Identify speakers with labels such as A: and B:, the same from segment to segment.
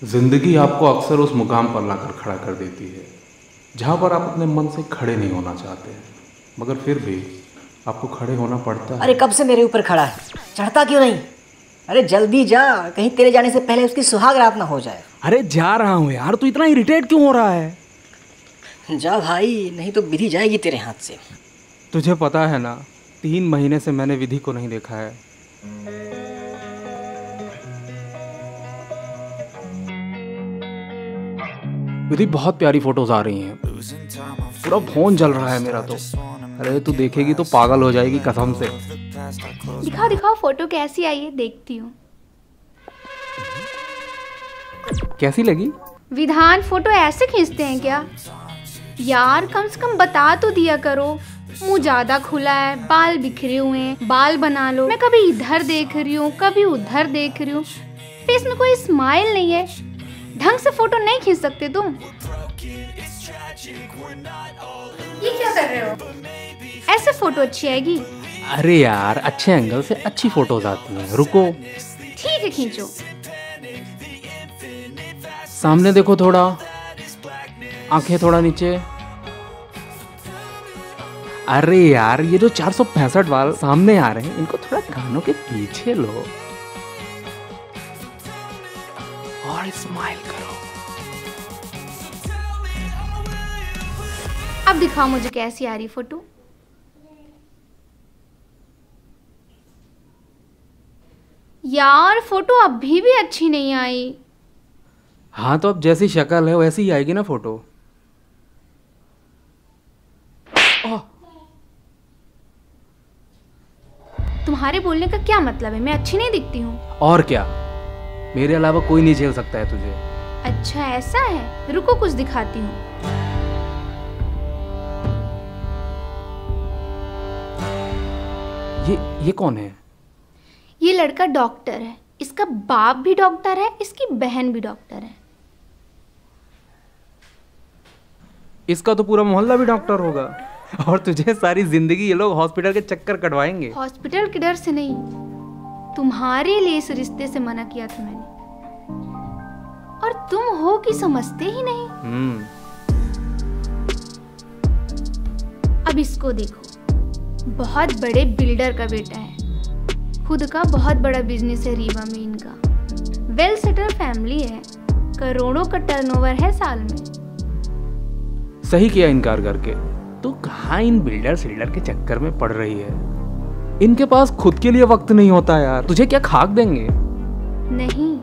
A: जिंदगी आपको अक्सर उस मुकाम पर लाकर खड़ा कर देती है जहाँ पर आप अपने मन से खड़े नहीं होना चाहते, मगर फिर भी आपको खड़े होना पड़ता है।
B: अरे कब से मेरे ऊपर खड़ा है, चढ़ता क्यों नहीं? अरे जल्दी जा, कहीं तेरे जाने से पहले उसकी सुहाग रात ना हो जाए।
C: अरे जा रहा हूँ यार, तू इतना इरिटेट क्यों हो रहा है?
B: जा भाई, नहीं तो विधि जाएगी तेरे हाथ से।
C: तुझे पता है ना, 3 महीने से मैंने विधि को नहीं देखा है। विधि बहुत प्यारी फोटोज आ रही हैं, पूरा फोन जल रहा है मेरा तो। अरे तू देखेगी तो पागल हो जाएगी कसम से।
D: दिखाओ दिखाओ फोटो कैसी आई है, देखती हूँ।
C: कैसी लगी?
D: विधान फोटो ऐसे खींचते हैं क्या यार? कम से कम बता तो दिया करो। मुंह ज्यादा खुला है, बाल बिखरे हुए हैं, बाल बना लो। मैं कभी इधर देख रही हूँ, कभी उधर देख रही हूँ, फेस में कोई स्माइल नहीं है। ढंग से फोटो नहीं खींच सकते तुम? ये क्या कर रहे हो? ऐसे फोटो अच्छी आएगी?
C: अरे यार, अच्छे एंगल से अच्छी फोटोज आती हैं, रुको।
D: ठीक है, खींचो।
C: सामने देखो थोड़ा, आंखें थोड़ा नीचे। अरे यार, ये जो 465 वाल सामने आ रहे हैं, इनको थोड़ा कानों के पीछे लो और स्माइल करो।
D: अब दिखाओ मुझे कैसी आ रही फोटो। यार फोटो अभी भी अच्छी नहीं आई।
C: हाँ तो अब जैसी शक्ल है वैसी ही आएगी ना फोटो।
D: तुम्हारे बोलने का क्या मतलब है? मैं अच्छी नहीं दिखती हूँ?
C: और क्या, मेरे अलावा कोई नहीं झेल सकता है तुझे।
D: अच्छा ऐसा है, रुको कुछ दिखाती हूँ।
C: ये कौन है?
D: ये लड़का डॉक्टर है, इसका बाप भी डॉक्टर है, इसकी बहन भी डॉक्टर है।
C: इसका तो पूरा मोहल्ला भी डॉक्टर होगा। और तुझे सारी जिंदगी ये लोग हॉस्पिटल के चक्कर कटवाएंगे।
D: हॉस्पिटल के डर से नहीं, तुम्हारे लिए इस रिश्ते से मना किया था मैंने, और तुम हो कि समझते ही नहीं। अब इसको देखो, बहुत बड़े बिल्डर का बेटा है, खुद का बहुत बड़ा बिजनेस है रीवा में इनका, वेल सेटल फैमिली है, करोड़ों का टर्नओवर है साल में।
C: सही किया इनकार करके। तू कहाँ इन बिल्डर सिल्डर के चक्कर में पड़ रही है? इनके पास खुद के लिए वक्त नहीं होता यार, तुझे क्या खाक देंगे?
D: नहीं,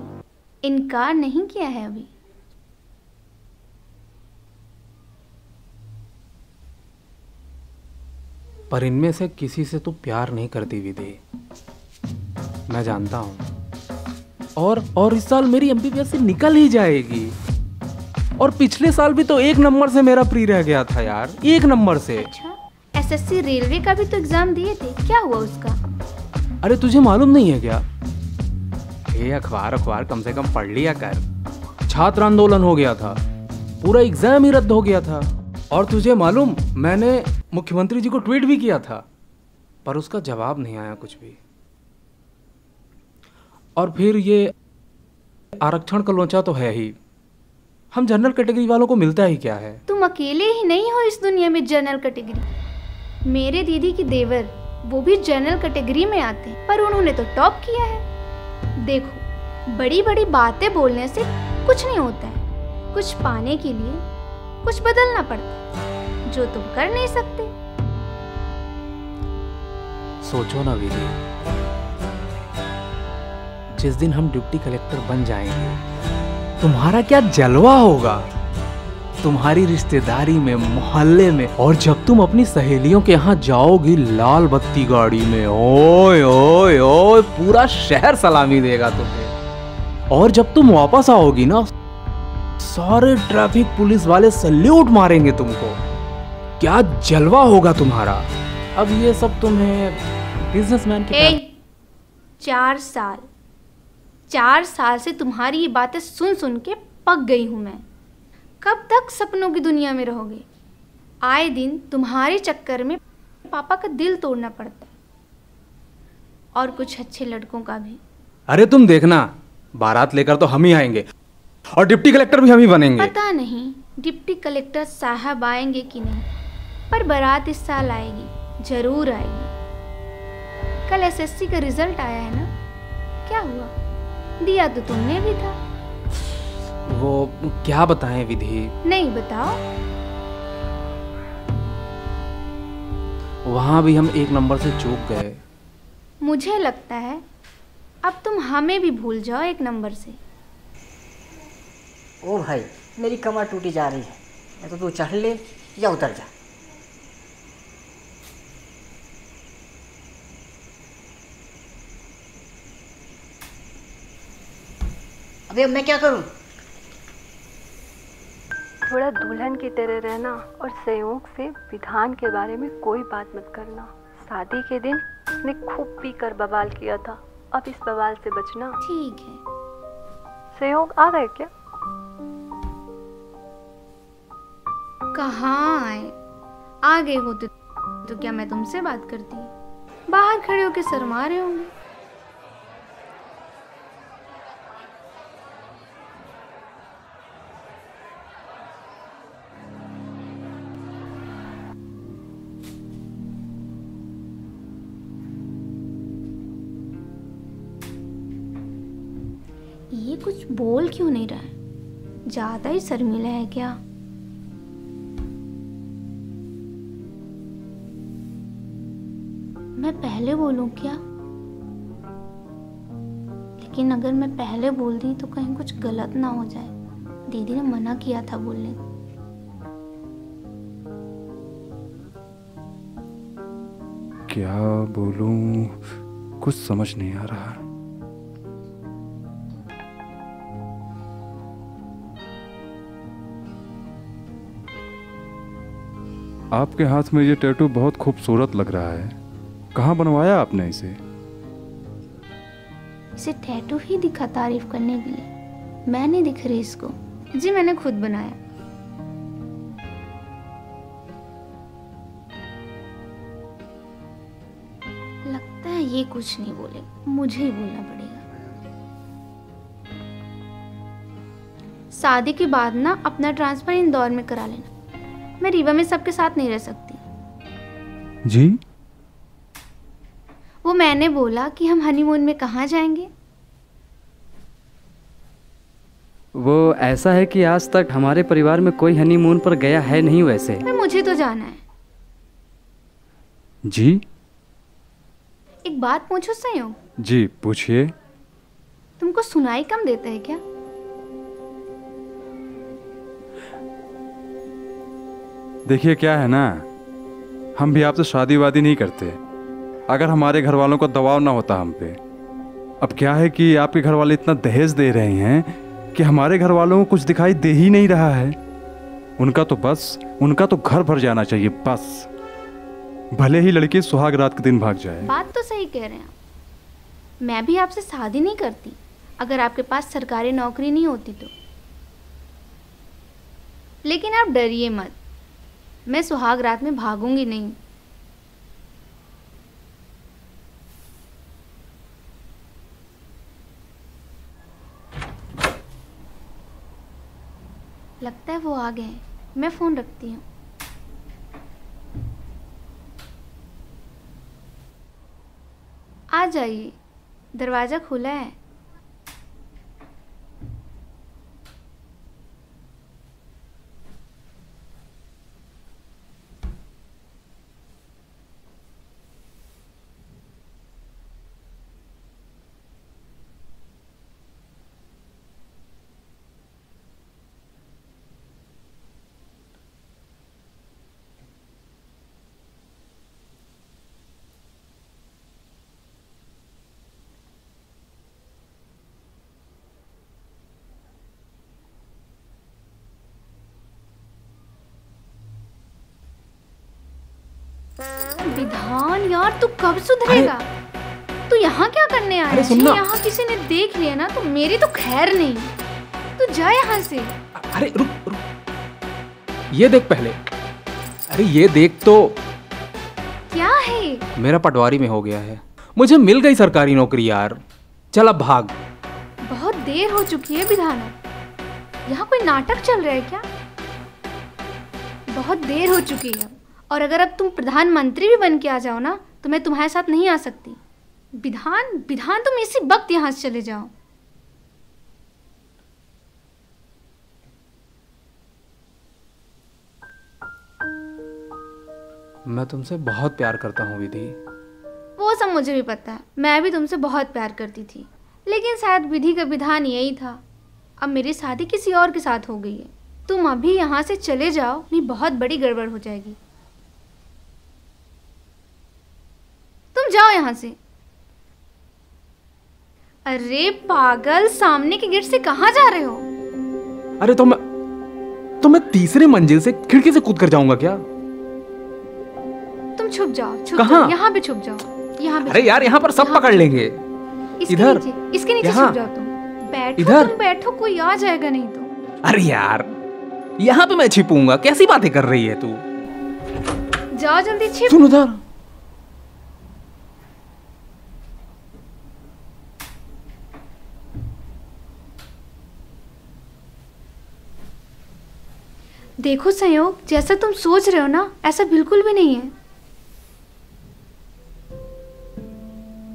D: इनकार नहीं किया है अभी।
C: पर इनमें से किसी से तू प्यार नहीं करती विधि, मैं जानता हूँ। और इस साल मेरी एमबीबीएस से निकल ही जाएगी। और पिछले साल भी तो 1 नंबर से मेरा प्री रह गया था यार, 1 नंबर से।
D: अच्छा, एसएससी रेलवे का भी तो एग्जाम दिए थे, क्या हुआ उसका?
C: अरे तुझे मालूम नहीं है क्या? ये अखबार कम से कम पढ़ लिया कर। छात्र आंदोलन हो गया था, पूरा एग्जाम ही रद्द हो गया था। और तुझे मालूम, मैंने मुख्यमंत्री जी को ट्वीट भी किया था, पर उसका जवाब नहीं आया कुछ भी। और फिर ये आरक्षण का लोचा तो है ही, हम जनरल कैटेगरी वालों को मिलता ही क्या है?
D: तुम अकेले ही नहीं हो इस दुनिया में जनरल कैटेगरी। मेरे दीदी की देवर, वो भी जनरल कैटेगरी में आते हैं, पर उन्होंने तो टॉप किया है। देखो, बड़ी बड़ी बातें बोलने से कुछ नहीं होता है, कुछ पाने के लिए कुछ बदलना पड़ता है, जो तुम कर नहीं सकते।
C: सोचो ना विधि, जिस दिन हम डिप्टी कलेक्टर बन जाएंगे, तुम्हारा क्या जलवा होगा, तुम्हारी रिश्तेदारी में, मोहल्ले में। और जब तुम अपनी सहेलियों के यहाँ जाओगी लाल बत्ती गाड़ी में, ओए ओए ओए, पूरा शहर सलामी देगा तुम्हें। और जब तुम वापस आओगी ना, सारे ट्रैफिक पुलिस वाले सल्यूट मारेंगे तुमको। क्या जलवा होगा तुम्हारा। अब ये सब तुम्हें बिजनेसमैन के
D: 4 साल से तुम्हारी ये बातें सुन सुन के पक गई हूँ मैं। कब तक सपनों की दुनिया में रहोगे? आए दिन तुम्हारे चक्कर में पापा का दिल तोड़ना पड़ता है, और कुछ अच्छे लड़कों का भी।
C: अरे तुम देखना, बारात लेकर तो हम ही आएंगे, और डिप्टी कलेक्टर भी हम ही बनेंगे।
D: पता नहीं डिप्टी कलेक्टर साहब आएंगे कि नहीं, पर बारात इस साल आएगी, जरूर आएगी। कल एसएससी का रिजल्ट आया है ना, क्या हुआ? दिया तो तुमने भी था।
C: वो क्या बताएं विधि?
D: नहीं बताओ।
C: वहां भी हम 1 नंबर से चूक गए।
D: मुझे लगता है अब तुम हमें भी भूल जाओ 1 नंबर से।
B: ओ भाई, मेरी कमर टूटी जा रही है, या तो तू चढ़ ले या उतर जा। अबे अब मैं क्या करूं?
E: थोड़ा दुल्हन की तरह रहना और संयोग से विधान के बारे में कोई बात मत करना। शादी के दिन उसने खूब पीकर बवाल किया था, अब इस बवाल से बचना।
D: ठीक है।
E: संयोग आ गए क्या?
D: कहाँ आए? आगे होते तो क्या मैं तुमसे बात करती? बाहर खड़े होके शर्मा रहे होंगे। ये कुछ बोल क्यों नहीं रहा है? ज्यादा ही शर्मीला है क्या? मैं पहले बोलूं क्या? लेकिन अगर मैं पहले बोल दी तो कहीं कुछ गलत ना हो जाए। दीदी ने मना किया था बोलने।
F: क्या बोलूं, कुछ समझ नहीं आ रहा। आपके हाथ में ये टैटू बहुत खूबसूरत लग रहा है, कहाँ बनवाया आपने इसे?
D: इसे टैटू ही दिखा तारीफ करने के लिए, मैं नहीं दिख रही इसको। जी मैंने खुद बनाया। लगता है ये कुछ नहीं बोले, मुझे ही बोलना पड़ेगा। शादी के बाद ना अपना ट्रांसफर इंदौर में करा लेना। मैं रीवा में सबके साथ नहीं रह सकती।
F: जी?
D: वो मैंने बोला कि हम हनीमून में कहाँ जाएंगे।
G: वो ऐसा है कि आज तक हमारे परिवार में कोई हनीमून पर गया है नहीं वैसे।
D: मुझे तो जाना है।
F: जी?
D: एक बात पूछो संयोग?
F: जी पूछिए।
D: तुमको सुनाई कम देता है क्या?
F: देखिए क्या है ना, हम भी आपसे शादी वादी नहीं करते अगर हमारे घर वालों का दबाव ना होता हम पे। अब क्या है कि आपके घर वाले इतना दहेज दे रहे हैं कि हमारे घर वालों को कुछ दिखाई दे ही नहीं रहा है। उनका तो घर भर जाना चाहिए बस, भले ही लड़की सुहाग रात के दिन भाग जाए।
D: बात तो सही कह रहे हैं आप। मैं भी आपसे शादी नहीं करती अगर आपके पास सरकारी नौकरी नहीं होती तो। लेकिन आप डरिए मत, मैं सुहाग रात में भागूंगी नहीं। लगता है वो आ गए हैं, मैं फोन रखती हूँ। आ जाइए, दरवाजा खुला है। विधान यार, तू कब सुधरेगा? तू यहाँ क्या करने आया? यहाँ किसी ने देख लिया ना तो मेरी तो खैर नहीं। तू जा यहाँ से।
C: अरे रुक, ये देख पहले। अरे ये देख तो।
D: क्या है?
C: मेरा पटवारी में हो गया है, मुझे मिल गई सरकारी नौकरी यार। चल अब भाग।
D: बहुत देर हो चुकी है विधान। यहाँ कोई नाटक चल रहा है क्या? बहुत देर हो चुकी है और अगर अब तुम प्रधानमंत्री भी बन के आ जाओ ना तो मैं तुम्हारे साथ नहीं आ सकती। विधान तुम इसी वक्त यहाँ से चले जाओ।
C: मैं तुमसे बहुत प्यार करता हूँ विधि।
D: वो सब मुझे भी पता है, मैं भी तुमसे बहुत प्यार करती थी, लेकिन शायद विधि का विधान यही था। अब मेरी शादी किसी और के साथ हो गई है। तुम अभी यहाँ से चले जाओ, नहीं बहुत बड़ी गड़बड़ हो जाएगी। तुम जाओ यहाँ से। अरे पागल, सामने के गेट से कहाँ जा रहे हो?
C: अरे तो मैं तीसरे मंजिल से खिड़की से कूद कर जाऊंगा क्या?
D: तुम छुप जाओ,
C: कहाँ?
D: यहाँ पे छुप जाओ, यहाँ पे।
C: अरे यार यहाँ पर सब पकड़ लेंगे। इधर,
D: इसके नीचे छुप जाओ। तुम बैठो,
C: इधर
D: तुम बैठो, कोई आ जाएगा नहीं तो।
C: अरे यार यहाँ पे मैं छिपूंगा? कैसी बातें कर रही है तू?
D: जाओ जल्दी, छिप।
C: सुन उधर।
D: देखो संयोग, जैसा तुम सोच रहे हो ना ऐसा बिल्कुल भी नहीं है।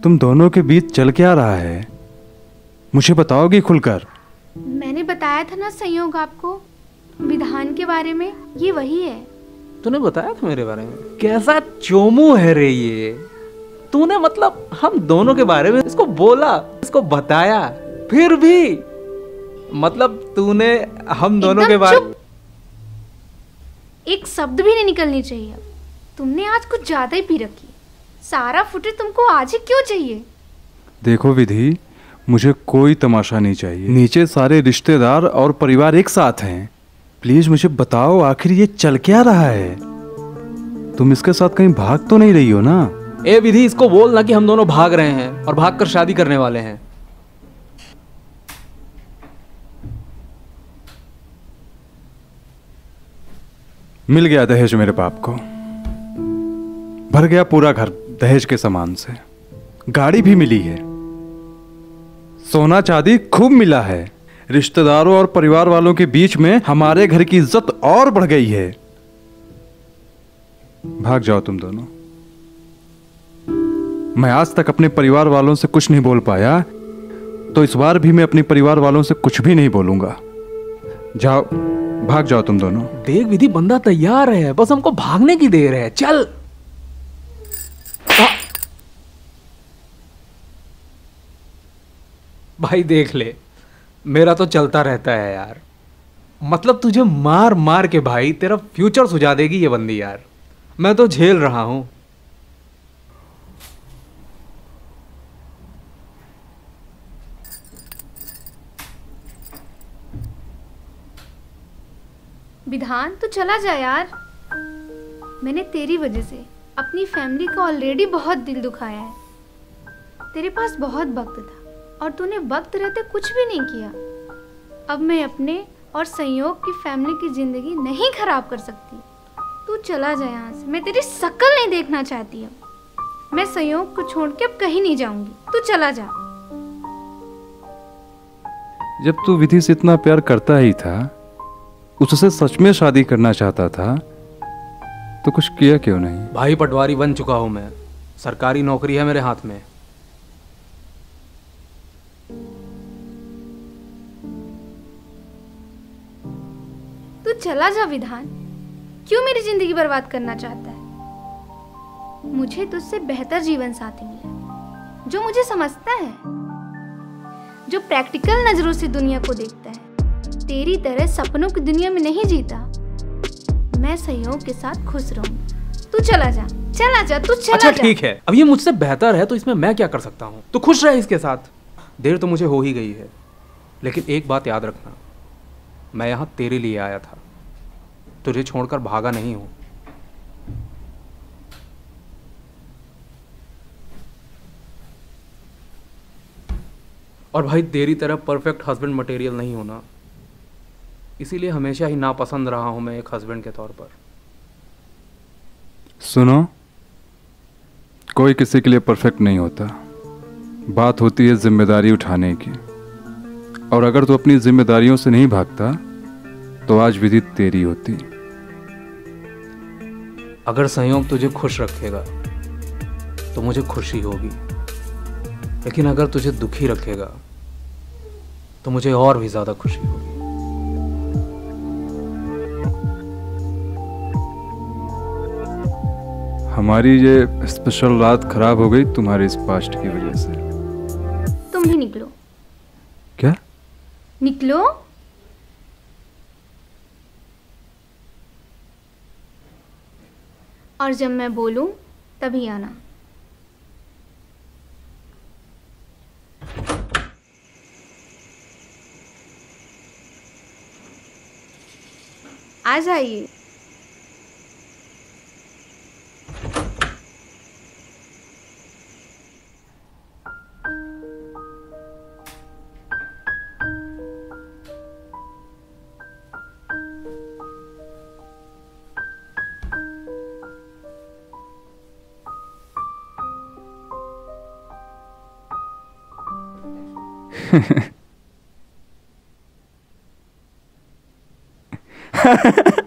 F: तुम दोनों के बीच चल क्या रहा है, मुझे बताओगी खुलकर?
D: मैंने बताया था ना संयोग आपको विधान के बारे में, ये वही है।
C: तूने बताया था मेरे बारे में? कैसा चोमू है रे ये। तूने मतलब हम दोनों के बारे में इसको बोला, इसको बताया, फिर भी मतलब तूने हम दोनों के बारे में
D: एक शब्द भी नहीं निकलनी चाहिए। तुमने आज कुछ ज्यादा ही पी रखी। सारा फुटेज तुमको आज ही क्यों चाहिए?
F: देखो विधि, मुझे कोई तमाशा नहीं चाहिए। नीचे सारे रिश्तेदार और परिवार एक साथ हैं। प्लीज मुझे बताओ आखिर ये चल क्या रहा है? तुम इसके साथ कहीं भाग तो नहीं रही हो ना?
C: ए विधि, इसको बोल ना कि हम दोनों भाग रहे हैं और भागकर शादी करने वाले हैं।
F: मिल गया दहेज मेरे बाप को। भर गया पूरा घर दहेज के सामान से। गाड़ी भी मिली है, सोना चांदी खूब मिला है। रिश्तेदारों और परिवार वालों के बीच में हमारे घर की इज्जत और बढ़ गई है। भाग जाओ तुम दोनों। मैं आज तक अपने परिवार वालों से कुछ नहीं बोल पाया, तो इस बार भी मैं अपने परिवार वालों से कुछ भी नहीं बोलूंगा। जाओ, भाग जाओ तुम दोनों।
C: देख विधि, बंदा तैयार है, बस हमको भागने की देर है। चल। भाई देख ले, मेरा तो चलता रहता है यार। मतलब तुझे मार मार के भाई तेरा फ्यूचर सुझा देगी ये बंदी यार। मैं तो झेल रहा हूं।
D: विधान तू चला जा यार। मैंने तेरी वजह से अपनी फैमिली का ऑलरेडी बहुत दिल दुखाया है। तेरे पास बहुत वक्त था और तूने वक्त रहते कुछ भी नहीं किया। अब मैं अपने और संयोग की फैमिली की जिंदगी नहीं खराब कर सकती। तू चला जा यहाँ से, मैं तेरी शक्ल नहीं देखना चाहती। अब मैं संयोग को छोड़ के अब कहीं नहीं जाऊंगी। तू चला जा।
F: जब तू विधि से इतना प्यार करता ही था, उससे सच में शादी करना चाहता था, तो कुछ किया क्यों नहीं?
C: भाई पटवारी बन चुका हूं मैं, सरकारी नौकरी है मेरे हाथ में।
D: तू चला जा विधान। क्यों मेरी जिंदगी बर्बाद करना चाहता है? मुझे तुझसे बेहतर जीवन साथी मिला, जो मुझे समझता है, जो प्रैक्टिकल नजरों से दुनिया को देखता है। तेरी तरह सपनों की दुनिया में नहीं जीता। मैं सहयोग के साथ खुश रहूंगी। तू चला जा, चला जा, तू चला जा।
C: अच्छा ठीक है, अब ये मुझसे बेहतर है तो इसमें मैं क्या कर सकता हूँ? तू खुश रहे इसके साथ। देर तो मुझे हो ही गई है, लेकिन एक बात याद रखना, मैं यहाँ तेरे लिए आया था, तुझे छोड़कर भागा नहीं हूं। और भाई तेरी तरह परफेक्ट हस्बैंड मटेरियल नहीं होना, इसीलिए हमेशा ही नापसंद रहा हूं मैं एक हस्बैंड के तौर पर।
F: सुनो, कोई किसी के लिए परफेक्ट नहीं होता। बात होती है जिम्मेदारी उठाने की। और अगर तू अपनी जिम्मेदारियों से नहीं भागता तो आज विधि तेरी होती।
A: अगर संयोग तुझे खुश रखेगा तो मुझे खुशी होगी, लेकिन अगर तुझे दुखी रखेगा तो मुझे और भी ज्यादा खुशी होगी।
F: हमारी ये स्पेशल रात खराब हो गई तुम्हारे इस पास्ट की वजह से।
D: तुम भी निकलो।
F: क्या?
D: निकलो। और जब मैं बोलूं तभी आना। आ जाइए।
F: Ha ha ha.